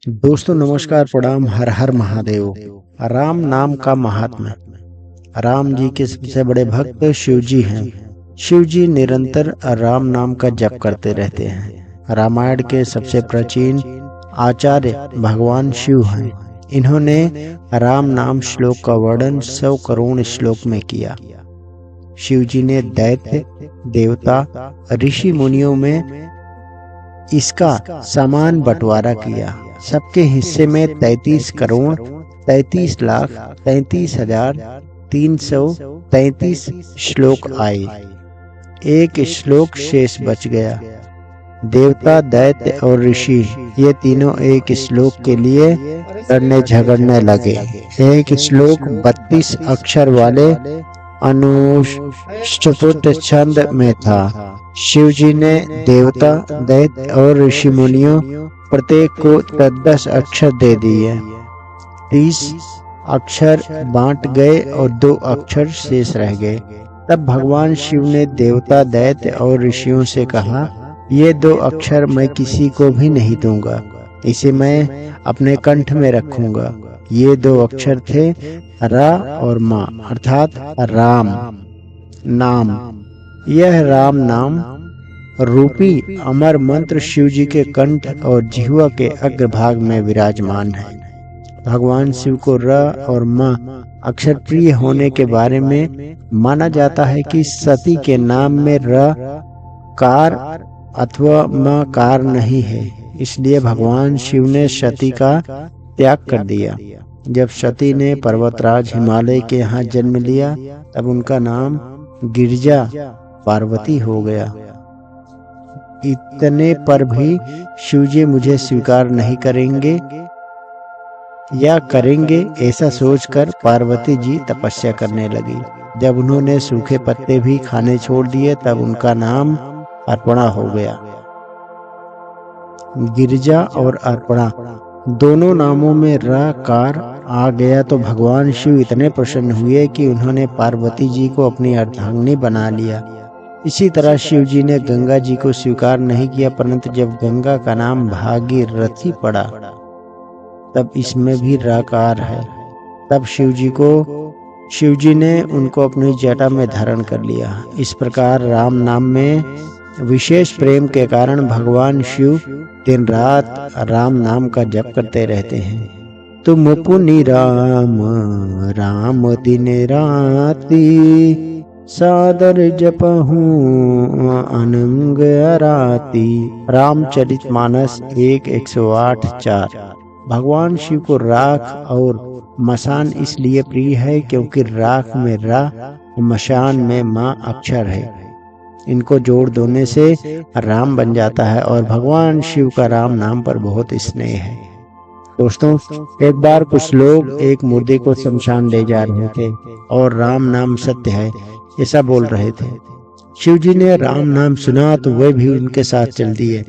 दोस्तों नमस्कार, प्रणाम, हर हर महादेव। राम नाम का महात्मा। राम जी के सबसे बड़े भक्त शिव जी हैं। शिव जी निरंतर राम नाम का जप करते रहते हैं। रामायण के सबसे प्राचीन आचार्य भगवान शिव हैं। इन्होंने राम नाम श्लोक का वर्णन 100 करोड़ श्लोक में किया। शिव जी ने दैत्य, देवता, ऋषि मुनियों में इसका समान बंटवारा किया। सबके हिस्से में 33 करोड़ 33 लाख 33,333 श्लोक आए। एक श्लोक शेष बच गया। देवता, दैत्य और ऋषि ये तीनों एक श्लोक के लिए लड़ने झगड़ने लगे। एक श्लोक 32 अक्षर वाले अनुष्टुप छंद में था। शिव जी ने देवता, दैत्य और ऋषि मुनियों प्रत्येक को 10 अक्षर दे दिए। 30 अक्षर बांट गए और 2 अक्षर शेष रह गए। तब भगवान शिव ने देवता, दैत्य और ऋषियों से कहा, ये 2 अक्षर मैं किसी को भी नहीं दूंगा, इसे मैं अपने कंठ में रखूंगा। ये 2 अक्षर थे रा और मा, अर्थात राम नाम। यह राम नाम रूपी अमर मंत्र शिव जी के कंठ और जिह्वा के अग्रभाग में विराजमान है। भगवान शिव को र और म अक्षर प्रिय होने के बारे में माना जाता है कि सती के नाम में र कार अथवा म कार नहीं है, इसलिए भगवान शिव ने सती का त्याग कर दिया। जब सती ने पर्वतराज हिमालय के यहाँ जन्म लिया, तब उनका नाम गिरिजा पार्वती हो गया। इतने पर भी शिवजी मुझे स्वीकार नहीं करेंगे या करेंगे, ऐसा सोचकर पार्वती जी तपस्या करने लगी। जब उन्होंने सूखे पत्ते भी खाने छोड़ दिए, तब उनका नाम अर्पणा हो गया। गिरिजा और अर्पणा दोनों नामों में र कार आ गया तो भगवान शिव इतने प्रसन्न हुए कि उन्होंने पार्वती जी को अपनी अर्धांगिनी बना लिया। इसी तरह शिव जी ने गंगा जी को स्वीकार नहीं किया, परंतु जब गंगा का नाम भागीरथी पड़ा, तब इसमें भी राकार है। तब शिव जी ने उनको अपनी जटा में धारण कर लिया। इस प्रकार राम नाम में विशेष प्रेम के कारण भगवान शिव दिन रात राम नाम का जप करते रहते हैं। तुम पुनि राम राम दिन राती, सादर जपहूँ अनंग राती। रामचरितमानस 1:108-4। भगवान शिव को राख और मसान इसलिए प्रिय है क्योंकि राख में रा, मशान में माँ अक्षर है। इनको जोड़ देने से राम बन जाता है और भगवान शिव का राम नाम पर बहुत स्नेह है। दोस्तों, एक बार कुछ लोग एक मुर्दे को शमशान ले जा रहे थे और राम नाम सत्य है ऐसा बोल रहे थे। शिव जी ने राम नाम सुना तो वे भी उनके साथ चल दिए।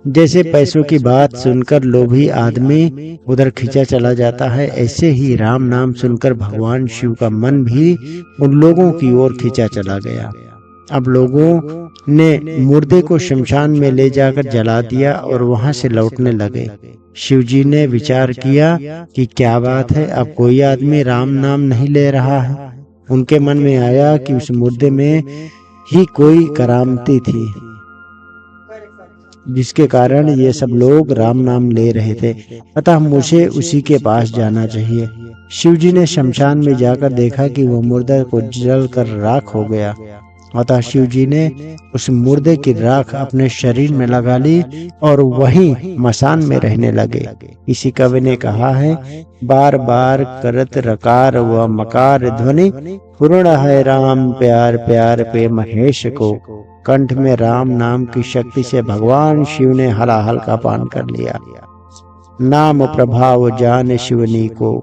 जैसे पैसों की बात सुनकर लोभी आदमी उधर खींचा चला जाता है, ऐसे ही राम नाम सुनकर भगवान शिव का मन भी उन लोगों की ओर खींचा चला गया। अब लोगों ने मुर्दे को शमशान में ले जाकर जला दिया और वहां से लौटने लगे। शिव जी ने विचार किया कि क्या बात है, अब कोई आदमी राम नाम नहीं ले रहा है। उनके मन में आया कि उस मुर्दे में ही कोई करामती थी, जिसके कारण ये सब लोग राम नाम ले रहे थे, अतः मुझे उसी के पास जाना चाहिए। शिव जी ने शमशान में जाकर देखा कि वह मुर्दा को जल कर राख हो गया। अतः शिव जी ने उस मुर्दे की राख अपने शरीर में लगा ली और वहीं मसान में रहने लगे। इसी कवि ने कहा है, बार बार करत रकार व मकार ध्वनि, पूर्ण है राम प्यार प्यार पे महेश को। कंठ में राम नाम की शक्ति से भगवान शिव ने हलाहल का पान कर लिया। नाम प्रभाव जान शिवनी को,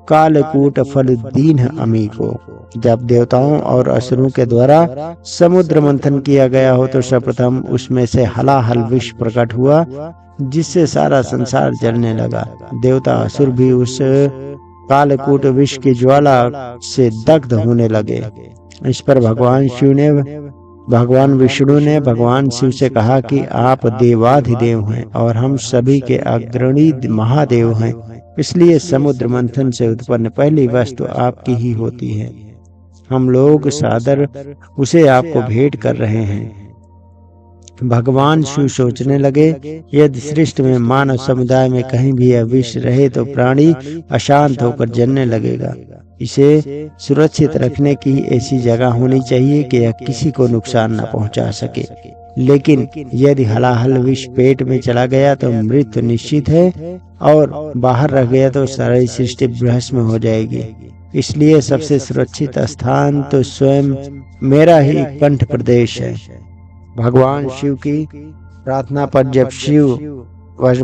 कालकूट फल दीन अमी को। जब देवताओं और असुरों के द्वारा समुद्र मंथन किया गया हो तो सर्वप्रथम उसमें से हलाहल विष प्रकट हुआ, जिससे सारा संसार जलने लगा। देवता असुर भी उस कालकूट विष की ज्वाला से दग्ध होने लगे। इस पर भगवान शिव ने भगवान विष्णु ने भगवान शिव से कहा कि आप देवाधिदेव हैं और हम सभी के अग्रणी महादेव हैं, इसलिए समुद्र मंथन से उत्पन्न पहली वस्तु आपकी ही होती है। हम लोग सादर उसे आपको भेंट कर रहे हैं। भगवान शिव सोचने लगे, यदि सृष्टि में मानव समुदाय में कहीं भी यह विष रहे तो प्राणी अशांत होकर जलने लगेगा। इसे सुरक्षित रखने की ऐसी जगह होनी चाहिए कि यह किसी को नुकसान न पहुंचा सके। लेकिन यदि हलाहल विष पेट में चला गया तो मृत्यु निश्चित है, और बाहर रह गया तो सारी सृष्टि भस्म हो जाएगी। इसलिए सबसे सुरक्षित स्थान तो स्वयं मेरा ही कंठ प्रदेश है। भगवान शिव की प्रार्थना पर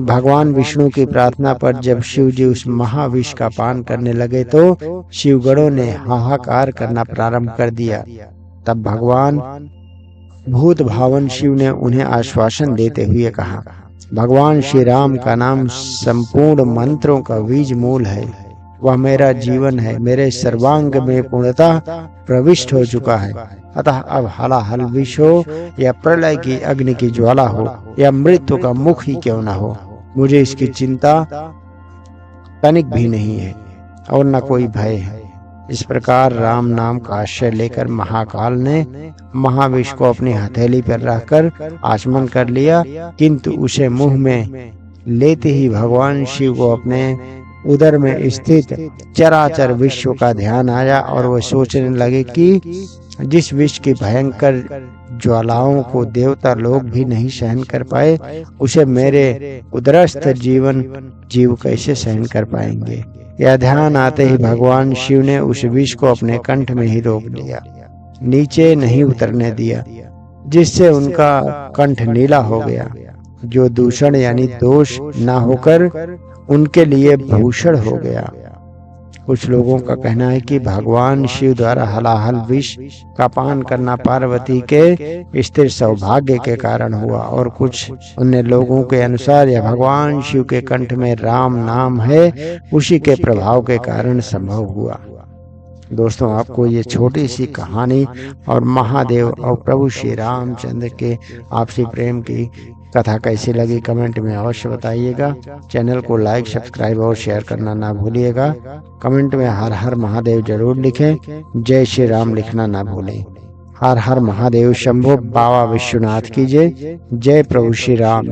भगवान विष्णु की प्रार्थना पर जब शिव जी उस महाविष का पान करने लगे तो शिवगणों ने हाहाकार करना प्रारंभ कर दिया। तब भगवान भूत भावन शिव ने उन्हें आश्वासन देते हुए कहा, भगवान श्री राम का नाम संपूर्ण मंत्रों का बीज मूल है। वह मेरा जीवन है, मेरे सर्वांग में पूर्णतः प्रविष्ट हो चुका है। अतः अब हलाहल विष हो या प्रलय की अग्नि की ज्वाला हो या मृत्यु का मुख ही क्यों न हो, मुझे इसकी चिंता तनिक भी नहीं है और न कोई भय है। इस प्रकार राम नाम का आश्रय लेकर महाकाल ने महाविष को अपनी हथेली पर रखकर आचमन कर लिया, किंतु उसे मुंह में लेते ही भगवान शिव को अपने उदर में स्थित चराचर विश्व का ध्यान आया और वह सोचने लगे कि जिस विष की भयंकर ज्वालाओं को देवता लोग भी नहीं सहन कर पाए, उसे मेरे उदरस्थ जीव कैसे सहन कर पाएंगे। यह ध्यान आते ही भगवान शिव ने उस विष को अपने कंठ में ही रोक लिया, नीचे नहीं उतरने दिया, जिससे उनका कंठ नीला हो गया, जो दूषण यानी दोष न होकर उनके लिए भूषण हो गया। कुछ लोगों का कहना है कि भगवान शिव द्वारा हलाहल विष का पान करना पार्वती के स्थिर सौभाग्य के कारण हुआ, और कुछ अन्य लोगों के अनुसार यह भगवान शिव के कंठ में राम नाम है, उसी के प्रभाव के कारण संभव हुआ। दोस्तों, आपको ये छोटी सी कहानी और महादेव और प्रभु श्री रामचंद्र के आपसी प्रेम की कथा कैसी लगी कमेंट में अवश्य बताइएगा। चैनल को लाइक, सब्सक्राइब और शेयर करना ना भूलिएगा। कमेंट में हर हर महादेव जरूर लिखें। जय श्री राम लिखना ना भूलें। हर हर महादेव शंभो। बाबा विश्वनाथ की जय। जय प्रभु श्री राम।